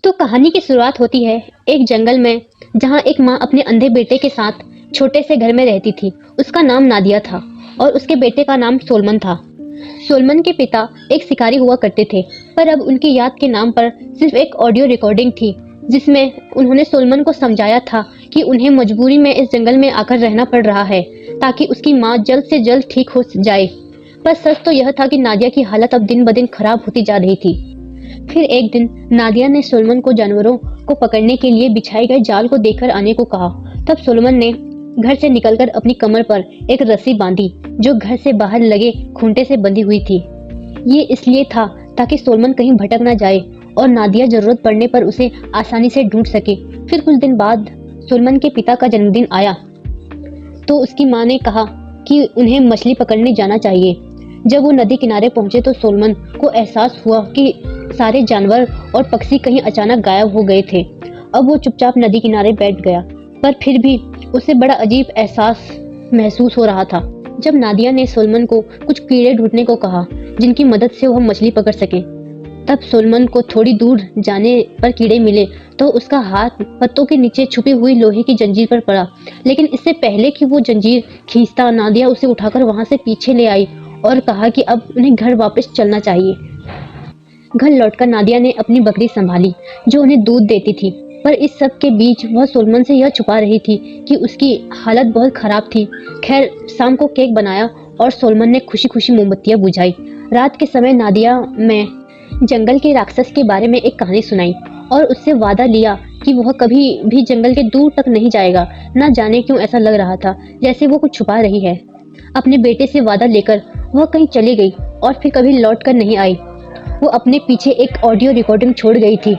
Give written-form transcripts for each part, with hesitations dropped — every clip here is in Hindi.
तो कहानी की शुरुआत होती है एक जंगल में, जहाँ एक माँ अपने अंधे बेटे के साथ छोटे से घर में रहती थी। उसका नाम नादिया था और उसके बेटे का नाम सोलमन था। सोलमन के पिता एक शिकारी हुआ करते थे, पर अब उनकी याद के नाम पर सिर्फ एक ऑडियो रिकॉर्डिंग थी, जिसमें उन्होंने सोलमन को समझाया था कि उन्हें मजबूरी में इस जंगल में आकर रहना पड़ रहा है ताकि उसकी माँ जल्द से जल्द ठीक हो जाए। पर सच तो यह था कि नादिया की हालत अब दिन ब दिन खराब होती जा रही थी। फिर एक दिन नादिया ने सोलमन को जानवरों को पकड़ने के लिए बिछाए गए जाल को देखकर आने को कहा। तब सोलमन ने घर से निकलकर अपनी कमर पर एक रस्सी बांधी, जो घर से बाहर लगे खूंटे से बंधी हुई थी। ये इसलिए था ताकि सोलमन कहीं भटक न जाए और नादिया जरूरत पड़ने पर उसे आसानी से ढूंढ सके। फिर कुछ दिन बाद सोलमन के पिता का जन्मदिन आया, तो उसकी माँ ने कहा कि उन्हें मछली पकड़ने जाना चाहिए। जब वो नदी किनारे पहुंचे तो सोलमन को एहसास हुआ कि सारे जानवर और पक्षी कहीं अचानक गायब हो गए थे। अब वो चुपचाप नदी किनारे बैठ गया, पर फिर भी उसे बड़ा अजीब एहसास महसूस हो रहा था। जब नादिया ने सोलमन को कुछ कीड़े ढूंढने को कहा जिनकी मदद से वह मछली पकड़ सके, तब सोलमन को थोड़ी दूर जाने पर कीड़े मिले तो उसका हाथ पत्तों के नीचे छुपी हुई लोहे की जंजीर पर पड़ा। लेकिन इससे पहले कि वो जंजीर खींचता, नादिया उसे उठाकर वहां से पीछे ले आई और कहा कि अब उन्हें घर वापस चलना चाहिए। घर लौटकर नादिया ने अपनी बकरी संभाली जो उन्हें दूध देती थी, पर इस सब के बीच वह सोलमन से यह छुपा रही थी कि उसकी हालत बहुत खराब थी। खैर, शाम को केक बनाया और सोलमन ने खुशी खुशी मोमबत्तियां बुझाई। रात के समय नादिया में जंगल के राक्षस के बारे में एक कहानी सुनाई और उससे वादा लिया कि वह कभी भी जंगल के दूर तक नहीं जाएगा। न जाने क्यों ऐसा लग रहा था जैसे वो कुछ छुपा रही है। अपने बेटे से वादा लेकर वह कहीं चली गई और फिर कभी लौट कर नहीं आई। वो अपने पीछे एक ऑडियो रिकॉर्डिंग छोड़ गई थी,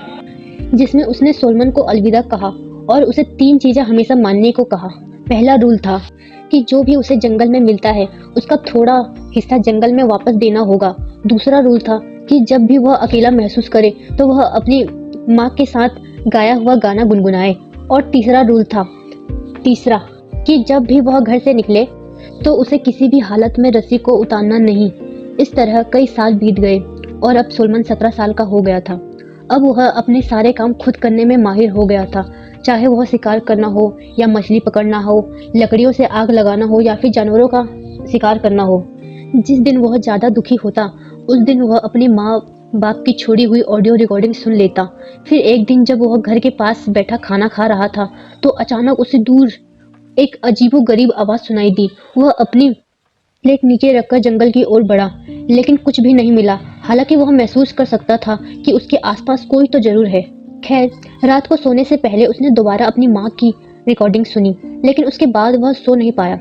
जिसमें उसने सोलमन को अलविदा कहा और उसे 3 चीजें हमेशा मानने को कहा। पहला रूल था कि जो भी उसे जंगल में मिलता है उसका थोड़ा हिस्सा जंगल में वापस देना होगा। दूसरा रूल था कि जब भी वह अकेला महसूस करे तो वह अपनी माँ के साथ गाया हुआ गाना गुनगुनाए। और तीसरा रूल था कि जब भी वह घर से निकले तो उसे किसी भी हालत में रस्सी को उतारना नहीं। इस तरह कई साल बीत गए और अब सोलमन 17 साल का हो गया था। अब वह अपने सारे काम खुद करने में माहिर हो गया था, चाहे वह शिकार करना हो या मछली पकड़ना हो, लकड़ियों से आग लगाना हो या फिर जानवरों का शिकार करना हो। जिस दिन वह ज्यादा दुखी होता उस दिन वह अपनी माँ बाप की छोड़ी हुई ऑडियो रिकॉर्डिंग सुन लेता। फिर एक दिन जब वह घर के पास बैठा खाना खा रहा था तो अचानक उसे दूर एक अजीबोगरीब आवाज सुनाई दी। वह अपनी प्लेट नीचे रखकर जंगल की ओर बढ़ा, लेकिन कुछ भी नहीं मिला। हालांकि वह महसूस कर सकता था कि उसके आसपास कोई तो जरूर है। खैर, रात को सोने से पहले उसने दोबारा अपनी माँ की रिकॉर्डिंग सुनी, लेकिन उसके बाद वह सो नहीं पाया।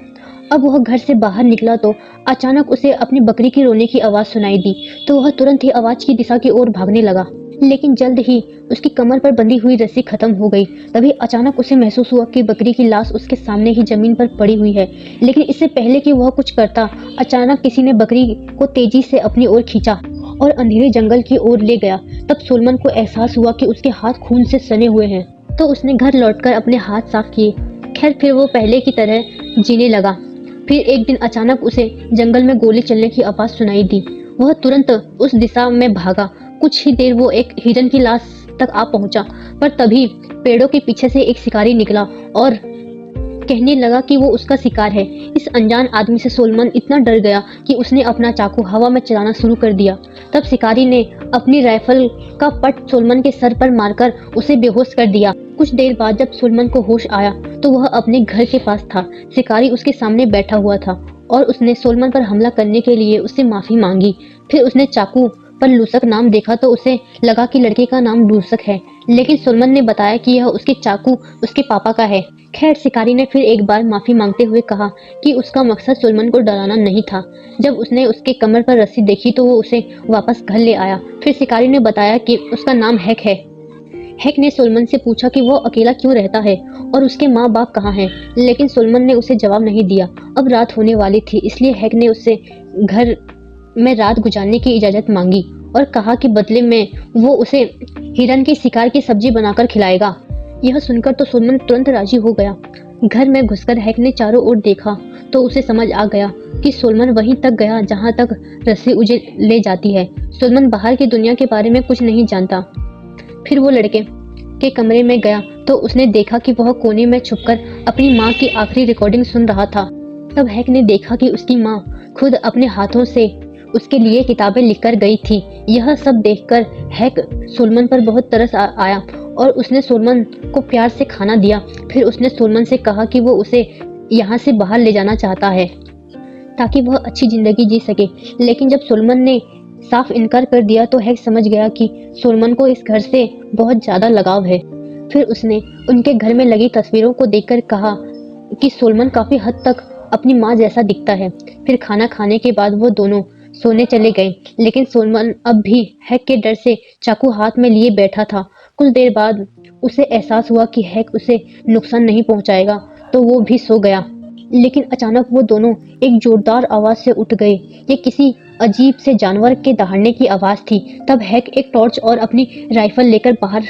अब वह घर से बाहर निकला तो अचानक उसे अपनी बकरी की रोने की आवाज सुनाई दी, तो वह तुरंत ही आवाज की दिशा की ओर भागने लगा। लेकिन जल्द ही उसकी कमर पर बंधी हुई रस्सी खत्म हो गई। तभी अचानक उसे महसूस हुआ कि बकरी की लाश उसके सामने ही जमीन पर पड़ी हुई है। लेकिन इससे पहले कि वह कुछ करता, अचानक किसी ने बकरी को तेजी से अपनी ओर खींचा और अंधेरे जंगल की ओर ले गया। तब सोलमन को एहसास हुआ कि उसके हाथ खून से सने हुए हैं, तो उसने घर लौटकर अपने हाथ साफ किए। खैर, फिर वो पहले की तरह जीने लगा। फिर एक दिन अचानक उसे जंगल में गोली चलने की आवाज सुनाई दी। वह तुरंत उस दिशा में भागा। कुछ ही देर वो एक हिरन की लाश तक आ पहुंचा, पर तभी पेड़ों के पीछे से एक शिकारी निकला और कहने लगा कि वो उसका शिकार है। इस अनजान आदमी से सोलमन इतना डर गया कि उसने अपना चाकू हवा में चलाना शुरू कर दिया। तब शिकारी ने अपनी राइफल का पट सोलमन के सर पर मारकर उसे बेहोश कर दिया। कुछ देर बाद जब सोलमन को होश आया तो वह अपने घर के पास था। शिकारी उसके सामने बैठा हुआ था और उसने सोलमन पर हमला करने के लिए उससे माफी मांगी। फिर उसने चाकू पर लूसक नाम देखा तो उसे लगा कि लड़के का नाम लूसक है, लेकिन सोलमन ने बताया कि यह उसके चाकू उसके पापा का है। खैर, शिकारी ने फिर एक बार माफी मांगते हुए कहा कि उसका मकसद सोलमन को डराना नहीं था। जब उसने उसके कमर पर रस्सी देखी तो वो उसे वापस घर ले आया। फिर शिकारी ने बताया कि उसका नाम हैक है। हैक ने सोलमन से पूछा कि वो अकेला क्यों रहता है और उसके माँ बाप कहाँ हैं, लेकिन सोलमन ने उसे जवाब नहीं दिया। अब रात होने वाली थी, इसलिए हैक ने उससे घर में रात गुजारने की इजाजत मांगी और कहा कि बदले में वो उसे हिरन के शिकार की सब्जी बनाकर खिलाएगा। यह सुनकर तो सोलमन तुरंत राजी हो गया। घर में घुसकर हैक ने चारों ओर देखा तो उसे समझ आ गया कि सोलमन वहीं तक गया जहां तक रस्सी उसे ले जाती है। सोलमन बाहर की दुनिया के बारे में कुछ नहीं जानता, फिर वो लड़के के कमरे में गया तो उसने देखा कि वह कोने में छुपकर अपनी माँ की आखिरी रिकॉर्डिंग सुन रहा था। तब हैक ने देखा कि उसकी माँ खुद अपने हाथों से उसके लिए किताबें लिखकर गई थी। यह सब देखकर हैक सोलमन पर बहुत तरस आया और उसने सोलमन को प्यार से खाना दिया। फिर उसने सोलमन से कहा कि वो उसे यहाँ से बाहर ले जाना चाहता है ताकि वह अच्छी जिंदगी जी सके। लेकिन जब सोलमन ने साफ इनकार कर दिया तो हैक समझ गया कि सोलमन को इस घर से बहुत ज्यादा लगाव है। फिर उसने उनके घर में लगी तस्वीरों को देखकर कहा कि सोलमन काफी हद तक अपनी माँ जैसा दिखता है। फिर खाना खाने के बाद वो दोनों सोने चले गए, लेकिन सोलमन अब भी हैक के डर से चाकू हाथ में लिए बैठा था। कुछ देर बाद उसे एहसास हुआ कि हैक उसे नुकसान नहीं पहुंचाएगा, तो वो भी सो गया। लेकिन अचानक वो दोनों एक जोरदार आवाज से उठ गए। ये किसी अजीब से जानवर के दहाड़ने की आवाज थी। तब हैक एक टॉर्च और अपनी राइफल लेकर बाहर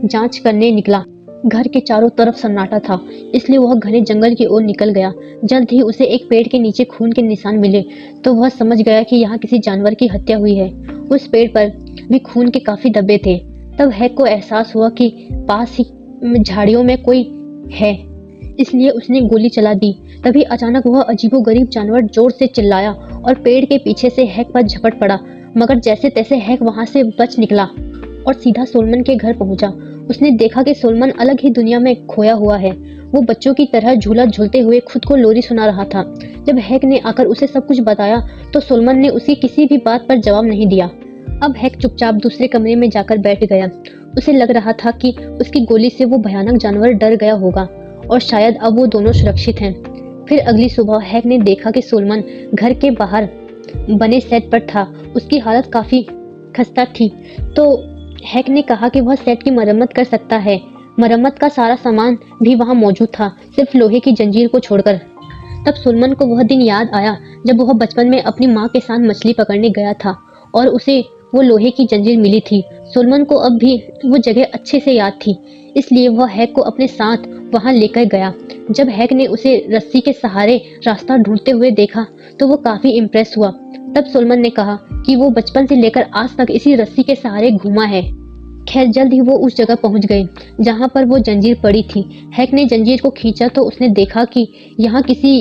जांच करने निकला। घर के चारों तरफ सन्नाटा था, इसलिए वह घने जंगल की ओर निकल गया। जल्द ही उसे एक पेड़ के नीचे खून के निशान मिले, तो वह समझ गया कि यहाँ किसी जानवर की हत्या हुई है। उस पेड़ पर भी खून के काफी धब्बे थे। तब हैक को एहसास हुआ कि पास ही झाड़ियों में कोई है, इसलिए उसने गोली चला दी। तभी अचानक वह अजीबोगरीब जानवर जोर से चिल्लाया और पेड़ के पीछे से हैक पर झपट पड़ा। मगर जैसे तैसे हैक वहां से बच निकला और सीधा सोलमन के घर पहुंचा। उसने देखा कि सोलमन अलग ही दुनिया में खोया हुआ है। वो बच्चों की तरह झूला झूलते हुए खुद को लोरी सुना रहा था। जब हैक ने आकर उसे सब कुछ बताया तो सोलमन ने उसकी किसी भी बात पर जवाब नहीं दिया। अब हैक चुपचाप दूसरे कमरे में जाकर बैठ गया। उसे लग रहा था कि उसकी गोली से वो भयानक जानवर डर गया होगा और शायद अब वो दोनों सुरक्षित हैं। फिर अगली सुबह हैक ने देखा कि सोलमन घर के बाहर बने सेट पर था। उसकी हालत काफी खस्ता थी, तो हैक ने कहा कि वह सेट की मरम्मत कर सकता है। मरम्मत का सारा सामान भी वहां मौजूद था, सिर्फ लोहे की जंजीर को छोड़कर। तब सोलमन को वह दिन याद आया जब वह बचपन में अपनी माँ के साथ मछली पकड़ने गया था और उसे वो लोहे की जंजीर मिली थी। सोलमन को अब भी वो जगह अच्छे से याद थी, इसलिए वह हैक को अपने साथ वहां लेकर गया। जब हैक ने उसे रस्सी के सहारे रास्ता ढूंढते हुए देखा तो वो काफी इम्प्रेस हुआ। तब सोलमन ने कहा कि वो बचपन से लेकर आज तक इसी रस्सी के सहारे घूमा है। खैर जल्द ही वो उस जगह पहुंच गए जहां पर वो जंजीर पड़ी थी। हैक ने जंजीर को खींचा तो उसने देखा कि यहाँ किसी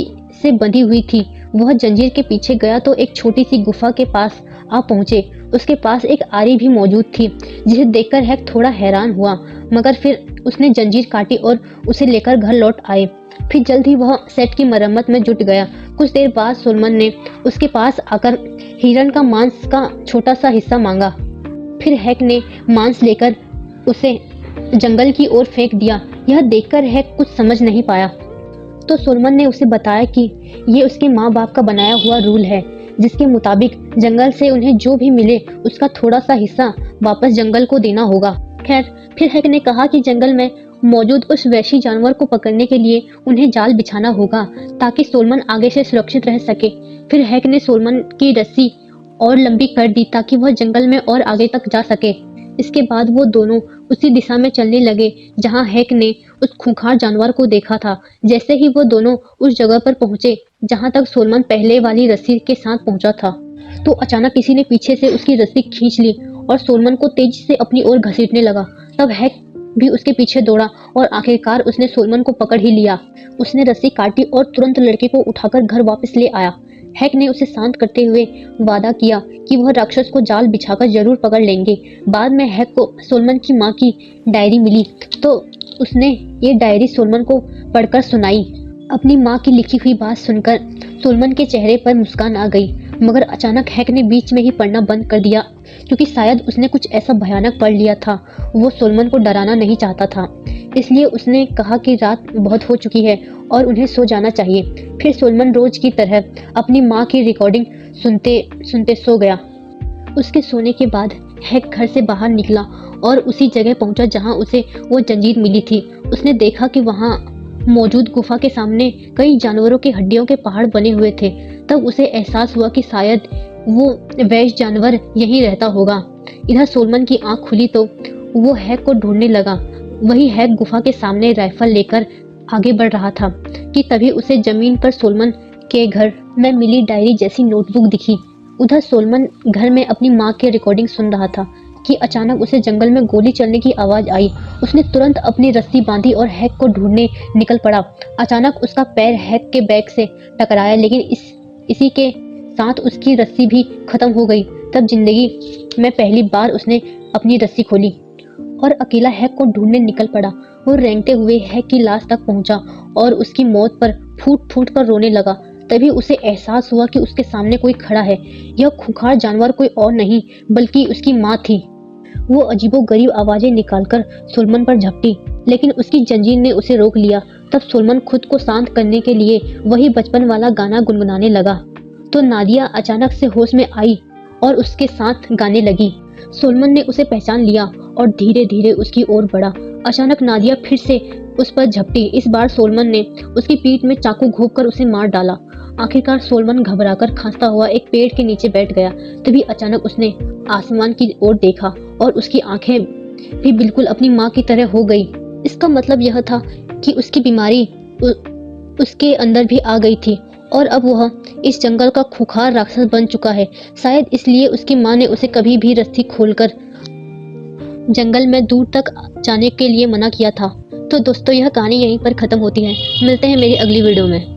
से बंधी हुई थी। वह जंजीर के पीछे गया तो एक छोटी सी गुफा के पास आ पहुंचे। उसके पास एक आरी भी मौजूद थी, जिसे देखकर हैक थोड़ा हैरान हुआ, मगर फिर उसने जंजीर काटी और उसे लेकर घर लौट आए। फिर जल्द ही वह सेट की मरम्मत में जुट गया। कुछ देर बाद सोलमन ने उसके पास आकर हिरन का मांस का छोटा सा हिस्सा मांगा। फिर हैक ने मांस लेकर उसे जंगल की ओर फेंक दिया। यह देखकर हैक कुछ समझ नहीं पाया, तो सोलमन ने उसे बताया कि ये उसके माँ बाप का बनाया हुआ रूल है, जिसके मुताबिक जंगल से उन्हें जो भी मिले उसका थोड़ा सा हिस्सा वापस जंगल को देना होगा। खैर फिर हैक ने कहा कि जंगल में मौजूद उस वहशी जानवर को पकड़ने के लिए उन्हें जाल बिछाना होगा ताकि सोलमन आगे से सुरक्षित रह सके। फिर हैक ने सोलमन की रस्सी और लंबी कर दी ताकि वह जंगल में और आगे तक जा सके। इसके बाद वो दोनों उसी दिशा में चलने लगे जहां हैक ने उस खूंखार जानवर को देखा था। जैसे ही वो दोनों उस जगह पर पहुंचे जहां तक सोलमन पहले वाली रस्सी के साथ पहुंचा था, तो अचानक किसी ने पीछे से उसकी रस्सी खींच ली और सोलमन को तेजी से अपनी ओर घसीटने लगा। तब हैक भी उसके पीछे दौड़ा और आखिरकार उसने सोलमन को पकड़ ही लिया। उसने रस्सी काटी और तुरंत लड़के को उठाकर घर वापस ले आया। हैक ने उसे शांत करते हुए वादा किया कि वह राक्षस को जाल बिछाकर जरूर पकड़ लेंगे। बाद में हैक को सोलमन की माँ की डायरी मिली, तो उसने ये डायरी सोलमन को पढ़कर सुनाई। अपनी माँ की लिखी हुई बात सुनकर सोलमन के चेहरे पर मुस्कान आ गई, मगर अचानक हैक ने बीच में ही पढ़ना बंद कर दिया, क्योंकि शायद उसने कुछ ऐसा भयानक पढ़ लिया था। वो सोलमन को डराना नहीं चाहता था, इसलिए उसने कहा कि रात बहुत हो चुकी है और उन्हें सो जाना चाहिए। फिर सोलमन रोज की तरह अपनी माँ की रिकॉर्डिंग सुनते सुनते सो गया। उसके सोने के बाद हैक घर से बाहर निकला और उसी जगह पहुंचा जहां उसे वो जंजीर मिली थी। उसने देखा कि वहां मौजूद गुफा के सामने कई जानवरों के हड्डियों के पहाड़ बने हुए थे। तब उसे एहसास हुआ कि शायद वो वैश्य जानवर यहीं रहता होगा। इधर सोलमन की आंख खुली तो वो हैक को ढूंढने लगा। वही हैक गुफा के सामने राइफल लेकर आगे बढ़ रहा था कि तभी उसे जमीन पर सोलमन के घर में मिली डायरी जैसी नोटबुक दिखी। उधर सोलमन घर में अपनी माँ की रिकॉर्डिंग सुन रहा था कि अचानक उसे जंगल में गोली चलने की आवाज आई। उसने तुरंत अपनी रस्सी बांधी और हैक को ढूंढने निकल पड़ा। अचानक उसका पैर हैक के बैग से टकराया, लेकिन इसी के साथ उसकी रस्सी भी खत्म हो गई। तब जिंदगी में पहली बार उसने अपनी रस्सी खोली और अकेला हैक को ढूंढने निकल पड़ा। वो रेंगते हुए हैक की लाश तक पहुंचा और उसकी मौत पर फूट फूट कर रोने लगा। तभी उसे एहसास हुआ कि उसके सामने कोई खड़ा है। यह खूंखार जानवर कोई और नहीं बल्कि उसकी माँ थी। वो अजीबोगरीब आवाजें निकालकर सोलोमन पर झपटी, लेकिन उसकी जंजीर ने उसे रोक लिया। तब सोलोमन खुद को शांत करने के लिए वही बचपन वाला गाना गुनगुनाने लगा। तो नादिया अचानक से होश में आई और उसके साथ गाने लगी। सोलोमन ने उसे पहचान लिया और धीरे धीरे उसकी ओर बढ़ा। अचानक नादिया फिर से उस पर झपटी। इस बार सोलोमन ने उसकी पीठ में चाकू घोंपकर उसे मार डाला। आखिरकार सोलोमन घबराकर खांसता हुआ एक पेड़ के नीचे बैठ गया। तभी अचानक उसने आसमान की ओर देखा और उसकी आंखें भी बिल्कुल अपनी माँ की तरह हो गई। इसका मतलब यह था कि उसकी बीमारी उसके अंदर भी आ गई थी और अब वह इस जंगल का खूंखार राक्षस बन चुका है। शायद इसलिए उसकी माँ ने उसे कभी भी रस्सी खोलकर जंगल में दूर तक जाने के लिए मना किया था। तो दोस्तों, यह कहानी यहीं पर खत्म होती है। मिलते हैं मेरी अगली वीडियो में।